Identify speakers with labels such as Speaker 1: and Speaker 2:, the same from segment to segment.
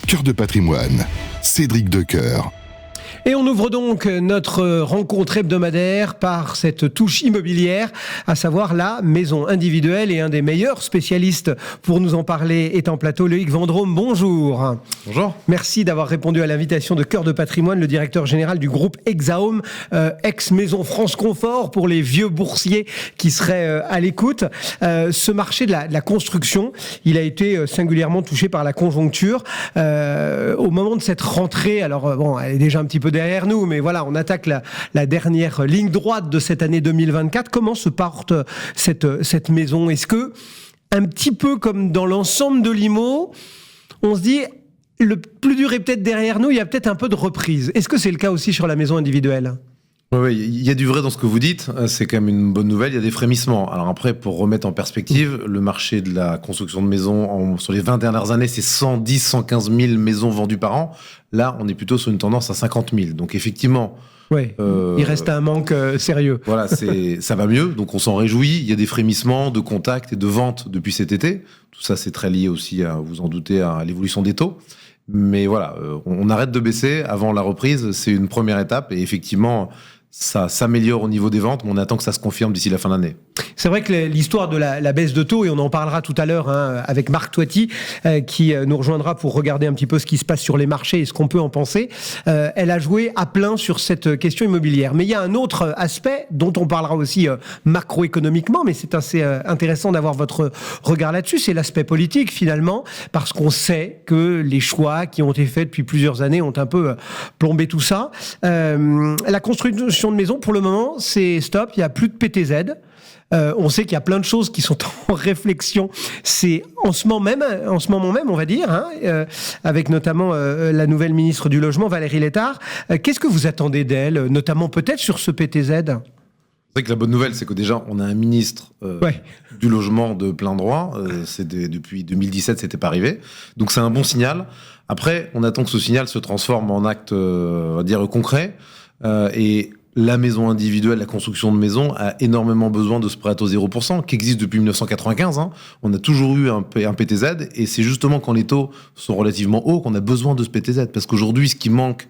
Speaker 1: Cœur de patrimoine, Cédric Decoeur.
Speaker 2: Et on ouvre donc notre rencontre hebdomadaire par cette touche immobilière, à savoir la maison individuelle. Et un des meilleurs spécialistes pour nous en parler est en plateau, Loïc Vendrome. Bonjour.
Speaker 3: Bonjour.
Speaker 2: Merci d'avoir répondu à l'invitation de Cœur de patrimoine, le directeur général du groupe Exaum, ex-maison France Confort pour les vieux boursiers qui seraient à l'écoute. Ce marché de la construction, il a été singulièrement touché par la conjoncture. Au moment de cette rentrée, alors bon, elle est déjà un petit peu derrière nous, mais voilà, on attaque la dernière ligne droite de cette année 2024. Comment se porte cette maison ? Est-ce que, un petit peu comme dans l'ensemble de l'IMO, on se dit, le plus dur est peut-être derrière nous, il y a peut-être un peu de reprise. Est-ce que c'est le cas aussi sur la maison individuelle ?
Speaker 3: Oui, il y a du vrai dans ce que vous dites, c'est quand même une bonne nouvelle, il y a des frémissements. Alors après, pour remettre en perspective, le marché de la construction de maisons, sur les 20 dernières années, c'est 110, 115 000 maisons vendues par an. Là, on est plutôt sur une tendance à 50 000. Donc effectivement...
Speaker 2: Oui, il reste un manque sérieux.
Speaker 3: Voilà, ça va mieux, donc on s'en réjouit. Il y a des frémissements de contacts et de ventes depuis cet été. Tout ça, c'est très lié aussi, vous en doutez, à l'évolution des taux. Mais voilà, on arrête de baisser avant la reprise. C'est une première étape et effectivement... ça s'améliore au niveau des ventes, mais on attend que ça se confirme d'ici la fin d'année.
Speaker 2: C'est vrai que l'histoire de la baisse de taux, et on en parlera tout à l'heure avec Marc Toiti, qui nous rejoindra pour regarder un petit peu ce qui se passe sur les marchés et ce qu'on peut en penser, elle a joué à plein sur cette question immobilière. Mais il y a un autre aspect dont on parlera aussi macroéconomiquement, mais c'est assez intéressant d'avoir votre regard là-dessus, c'est l'aspect politique finalement, parce qu'on sait que les choix qui ont été faits depuis plusieurs années ont un peu plombé tout ça. La construction de maisons, pour le moment, c'est stop, il n'y a plus de PTZ. On sait qu'il y a plein de choses qui sont en réflexion. C'est en ce moment même, on va dire, avec notamment la nouvelle ministre du Logement, Valérie Létard. Qu'est-ce que vous attendez d'elle, notamment peut-être sur ce PTZ ?
Speaker 3: C'est vrai que la bonne nouvelle, c'est que déjà, on a un ministre du logement de plein droit. Depuis 2017, c'était pas arrivé. Donc c'est un bon signal. Après, on attend que ce signal se transforme en acte, on va dire, concret. Et la maison individuelle, la construction de maisons a énormément besoin de ce prêt au 0%, qui existe depuis 1995. On a toujours eu un PTZ, et c'est justement quand les taux sont relativement hauts qu'on a besoin de ce PTZ. Parce qu'aujourd'hui, ce qui manque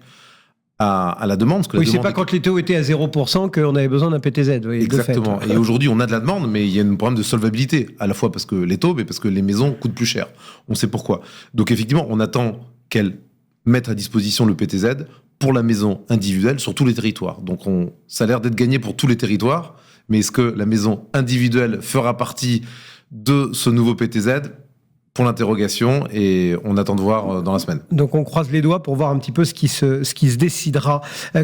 Speaker 3: à la demande...
Speaker 2: c'est pas quand les taux étaient à 0% qu'on avait besoin d'un PTZ. Oui,
Speaker 3: exactement. Et aujourd'hui, on a de la demande, mais il y a un problème de solvabilité. À la fois parce que les taux, mais parce que les maisons coûtent plus cher. On sait pourquoi. Donc effectivement, on attend qu'elle mette à disposition le PTZ pour la maison individuelle sur tous les territoires. Donc ça a l'air d'être gagné pour tous les territoires, mais est-ce que la maison individuelle fera partie de ce nouveau PTZ ? Pour l'interrogation, et on attend de voir dans la semaine.
Speaker 2: Donc on croise les doigts pour voir un petit peu ce qui se décidera.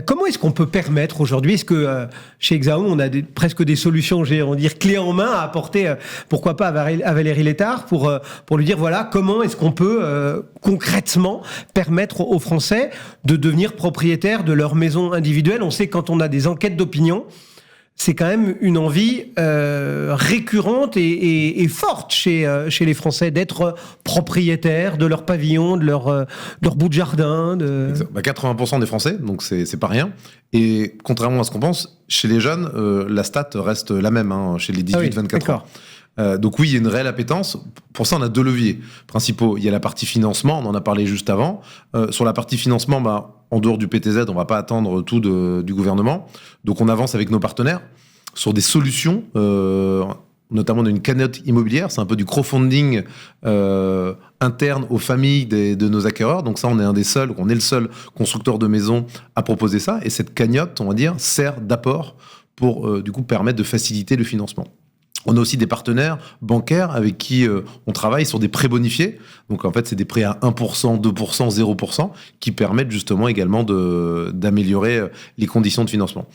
Speaker 2: Comment est-ce qu'on peut permettre aujourd'hui ? Est-ce que chez Exaum, on a presque des solutions, on dire clés en main à apporter, pourquoi pas à Valérie Létard, pour lui dire voilà, comment est-ce qu'on peut concrètement permettre aux Français de devenir propriétaires de leur maison individuelle ? On sait que quand on a des enquêtes d'opinion, c'est quand même une envie récurrente et forte chez les Français d'être propriétaires de leur pavillon, de leur bout de jardin.
Speaker 3: 80% des Français, donc c'est pas rien. Et contrairement à ce qu'on pense, chez les jeunes, la stat reste la même, chez les 18-24 ans. Donc oui, il y a une réelle appétence. Pour ça, on a deux leviers principaux. Il y a la partie financement, on en a parlé juste avant. Sur la partie financement, en dehors du PTZ, on ne va pas attendre tout du gouvernement. Donc on avance avec nos partenaires sur des solutions, notamment d'une cagnotte immobilière. C'est un peu du crowdfunding interne aux familles de nos acquéreurs. Donc ça, on est le seul constructeur de maisons à proposer ça. Et cette cagnotte, on va dire, sert d'apport pour du coup permettre de faciliter le financement. On a aussi des partenaires bancaires avec qui on travaille sur des prêts bonifiés. Donc en fait, c'est des prêts à 1%, 2%, 0% qui permettent justement également d'améliorer les conditions de financement.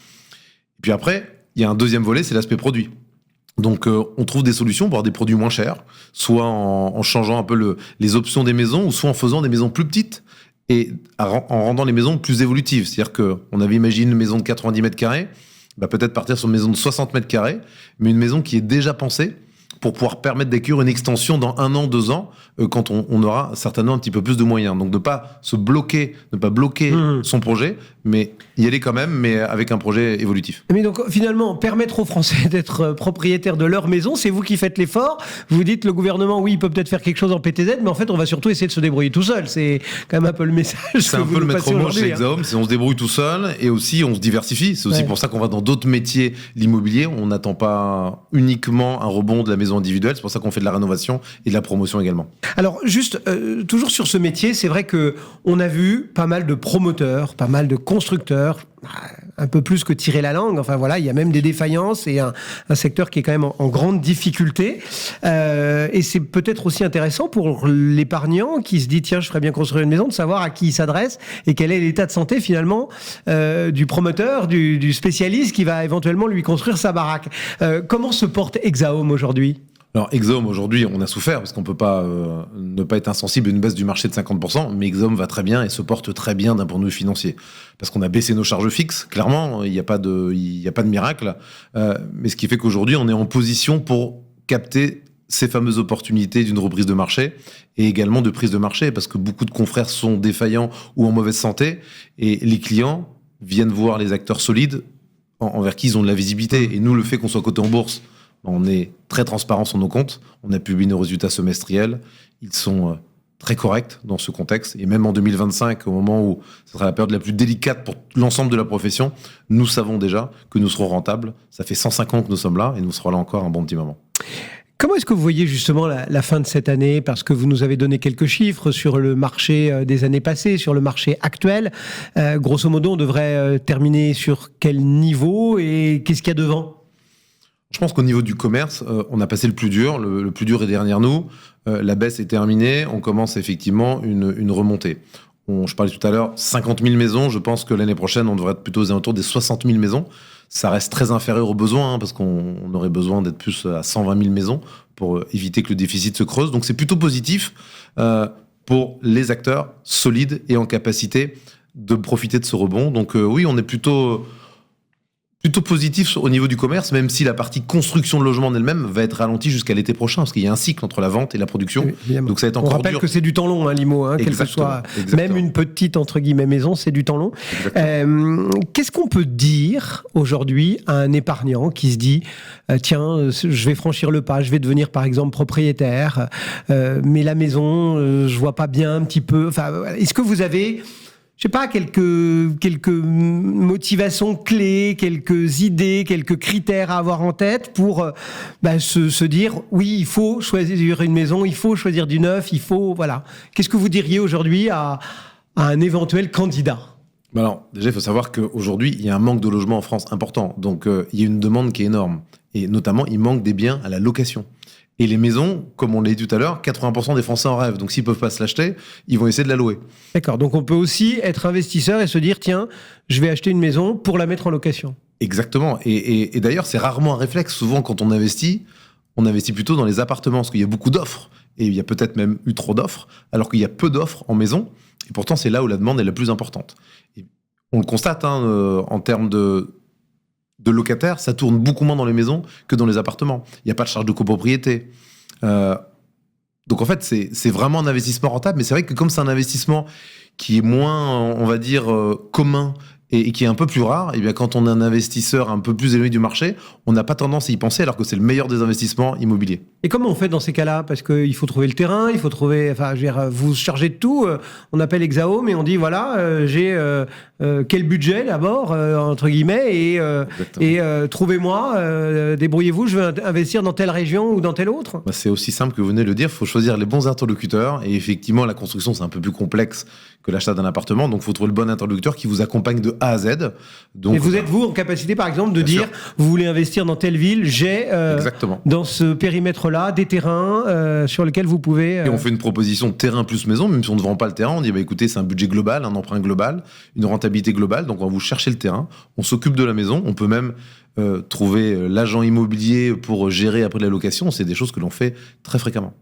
Speaker 3: Et puis après, il y a un deuxième volet, c'est l'aspect produit. Donc on trouve des solutions pour avoir des produits moins chers, soit en changeant un peu les options des maisons, ou soit en faisant des maisons plus petites et en rendant les maisons plus évolutives. C'est-à-dire qu'on avait imaginé une maison de 90 mètres carrés, peut-être partir sur une maison de 60 mètres carrés, mais une maison qui est déjà pensée pour pouvoir permettre d'accueillir une extension dans 1 an, 2 ans, quand on aura certainement un petit peu plus de moyens. Donc de pas se bloquer, ne pas bloquer son projet, mais y aller quand même, mais avec un projet évolutif.
Speaker 2: Mais donc finalement, permettre aux Français d'être propriétaires de leur maison, c'est vous qui faites l'effort. Vous dites le gouvernement, oui, il peut peut-être faire quelque chose en PTZ, mais en fait, on va surtout essayer de se débrouiller tout seul. C'est quand même un peu le message.
Speaker 3: C'est un peu le maître mot chez Exaum, c'est on se débrouille tout seul et aussi on se diversifie. C'est aussi pour ça qu'on va dans d'autres métiers, l'immobilier. On n'attend pas uniquement un rebond de la maison individuelle. C'est pour ça qu'on fait de la rénovation et de la promotion également.
Speaker 2: Alors juste, toujours sur ce métier, c'est vrai que on a vu pas mal de promoteurs, pas mal de constructeurs, un peu plus que tirer la langue. Enfin voilà, il y a même des défaillances et un secteur qui est quand même en grande difficulté. Et c'est peut-être aussi intéressant pour l'épargnant qui se dit tiens, je ferais bien construire une maison, de savoir à qui il s'adresse et quel est l'état de santé finalement du promoteur, du spécialiste qui va éventuellement lui construire sa baraque. Comment se porte Exaum aujourd'hui ?
Speaker 3: Alors, Exaum, aujourd'hui, on a souffert parce qu'on ne peut pas ne pas être insensible à une baisse du marché de 50%, mais Exaum va très bien et se porte très bien d'un point de vue financier. Parce qu'on a baissé nos charges fixes, clairement, il n'y a pas de miracle. Mais ce qui fait qu'aujourd'hui, on est en position pour capter ces fameuses opportunités d'une reprise de marché et également de prise de marché, parce que beaucoup de confrères sont défaillants ou en mauvaise santé, et les clients viennent voir les acteurs solides envers qui ils ont de la visibilité. Et nous, le fait qu'on soit coté en bourse, on est très transparent sur nos comptes. On a publié nos résultats semestriels. Ils sont très corrects dans ce contexte. Et même en 2025, au moment où ce sera la période la plus délicate pour l'ensemble de la profession, nous savons déjà que nous serons rentables. Ça fait 105 ans que nous sommes là et nous serons là encore un bon petit moment.
Speaker 2: Comment est-ce que vous voyez justement la fin de cette année ? Parce que vous nous avez donné quelques chiffres sur le marché des années passées, sur le marché actuel. Grosso modo, on devrait terminer sur quel niveau et qu'est-ce qu'il y a devant ?
Speaker 3: Je pense qu'au niveau du commerce, on a passé le plus dur. Le plus dur est derrière nous. La baisse est terminée. On commence effectivement une remontée. Je parlais tout à l'heure, 50 000 maisons. Je pense que l'année prochaine, on devrait être plutôt aux alentours des 60 000 maisons. Ça reste très inférieur aux besoins, parce qu'on aurait besoin d'être plus à 120 000 maisons pour éviter que le déficit se creuse. Donc c'est plutôt positif pour les acteurs solides et en capacité de profiter de ce rebond. Donc oui, on est plutôt positif au niveau du commerce, même si la partie construction de logements en elle-même va être ralentie jusqu'à l'été prochain, parce qu'il y a un cycle entre la vente et la production.
Speaker 2: Évidemment.
Speaker 3: Donc ça va être encore dur.
Speaker 2: On rappelle que c'est du temps long, l'IMO, quelle que soit même une petite, entre guillemets, maison, c'est du temps long. Qu'est-ce qu'on peut dire aujourd'hui à un épargnant qui se dit tiens, je vais franchir le pas, je vais devenir par exemple propriétaire, mais la maison, je vois pas bien un petit peu. Enfin, est-ce que vous avez... je sais pas, quelques motivations clés, quelques idées, quelques critères à avoir en tête pour se dire oui, il faut choisir une maison, il faut choisir du neuf, il faut voilà. Qu'est-ce que vous diriez aujourd'hui à un éventuel candidat ?
Speaker 3: Alors, déjà, il faut savoir qu'aujourd'hui, il y a un manque de logements en France important. Donc, il y a une demande qui est énorme. Et notamment, il manque des biens à la location. Et les maisons, comme on l'a dit tout à l'heure, 80% des Français en rêvent. Donc, s'ils ne peuvent pas se l'acheter, ils vont essayer de la louer.
Speaker 2: D'accord. Donc, on peut aussi être investisseur et se dire, tiens, je vais acheter une maison pour la mettre en location.
Speaker 3: Exactement. Et d'ailleurs, c'est rarement un réflexe. Souvent, quand on investit plutôt dans les appartements, parce qu'il y a beaucoup d'offres. Et il y a peut-être même eu trop d'offres, alors qu'il y a peu d'offres en maison. Et pourtant, c'est là où la demande est la plus importante. Et on le constate en termes de locataires, ça tourne beaucoup moins dans les maisons que dans les appartements. Il n'y a pas de charge de copropriété. Donc en fait, c'est vraiment un investissement rentable, mais c'est vrai que comme c'est un investissement qui est moins, on va dire, commun et qui est un peu plus rare, et bien quand on est un investisseur un peu plus éloigné du marché, on n'a pas tendance à y penser alors que c'est le meilleur des investissements immobiliers.
Speaker 2: Et comment on fait dans ces cas-là ? Parce qu'il faut trouver le terrain, il faut trouver... Enfin, je veux dire, vous chargez de tout, on appelle Exaum et on dit, voilà, j'ai quel budget d'abord, entre guillemets, et trouvez-moi, débrouillez-vous, je veux investir dans telle région ou dans telle autre.
Speaker 3: C'est aussi simple que vous venez de le dire, il faut choisir les bons interlocuteurs, et effectivement, la construction, c'est un peu plus complexe que l'achat d'un appartement, donc il faut trouver le bon interlocuteur qui vous accompagne de A à Z. Donc,
Speaker 2: et vous êtes, vous, en capacité, par exemple, de dire, vous voulez investir dans telle ville, j'ai, dans ce périmètre-là, des terrains sur lesquels vous pouvez...
Speaker 3: Et on fait une proposition terrain plus maison, même si on ne vend pas le terrain, on dit, écoutez, c'est un budget global, un emprunt global, une rentabilité globale, donc on va vous chercher le terrain, on s'occupe de la maison, on peut même trouver l'agent immobilier pour gérer après la location, c'est des choses que l'on fait très fréquemment.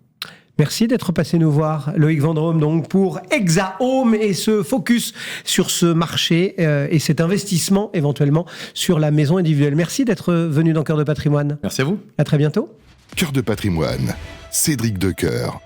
Speaker 2: Merci d'être passé nous voir, Loïc Vendrome, donc pour Exaum et ce focus sur ce marché et cet investissement éventuellement sur la maison individuelle. Merci d'être venu dans Cœur de Patrimoine.
Speaker 3: Merci à vous.
Speaker 2: À très bientôt.
Speaker 1: Cœur de patrimoine, Cédric Decoeur.